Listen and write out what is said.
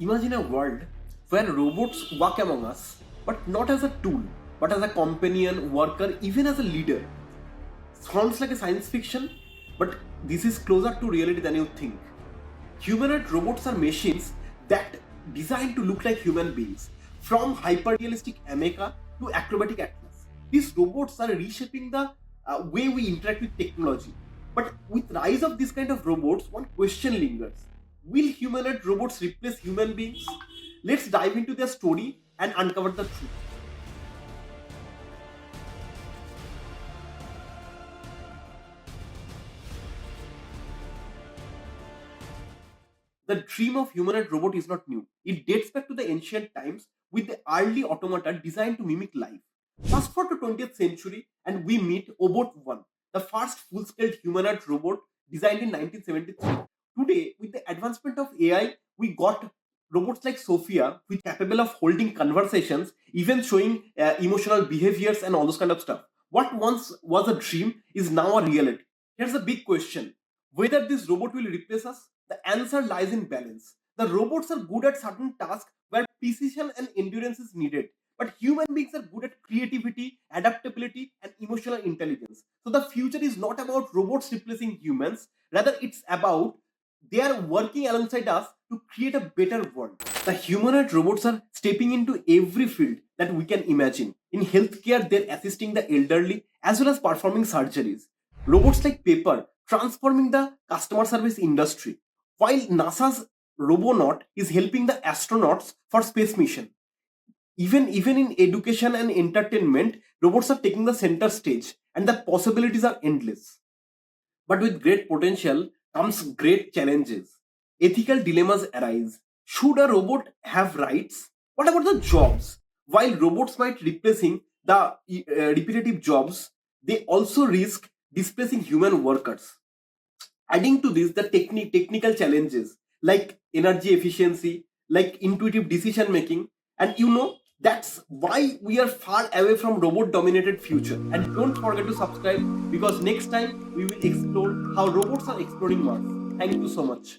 Imagine a world where robots walk among us, but not as a tool, but as a companion, worker, even as a leader. Sounds like a science fiction, but this is closer to reality than you think. Humanoid robots are machines that designed to look like human beings, from hyper-realistic Ameca to acrobatic Atlas. These robots are reshaping the way we interact with technology. But with rise of this kind of robots, one question lingers. Will humanoid robots replace human beings? Let's dive into their story and uncover the truth. The dream of humanoid robot is not new. It dates back to the ancient times with the early automata designed to mimic life. Fast forward to 20th century and we meet Obot 1, the first full-scale humanoid robot designed in 1973. Today, with the advancement of AI, we got robots like Sophia, which are capable of holding conversations, even showing emotional behaviors and all those kind of stuff. What once was a dream is now a reality. Here's a big question. Whether this robot will replace us, the answer lies in balance. The robots are good at certain tasks where precision and endurance is needed, but human beings are good at creativity, adaptability, and emotional intelligence. So the future is not about robots replacing humans, rather, it's about they are working alongside us to create a better world. The humanoid robots are stepping into every field that we can imagine. In healthcare, they're assisting the elderly as well as performing surgeries. Robots like Paper transforming the customer service industry, while NASA's Robonaut is helping the astronauts for space mission. Even in education and entertainment, robots are taking the center stage, and the possibilities are endless. But with great potential comes great challenges. Ethical dilemmas arise. Should a robot have rights? What about the jobs? While robots might replacing the repetitive jobs, they also risk displacing human workers. Adding to this, the technical challenges like energy efficiency, like intuitive decision making, and that's why we are far away from robot dominated future. And don't forget to subscribe because next time we will explore how robots are exploring Mars. Thank you so much.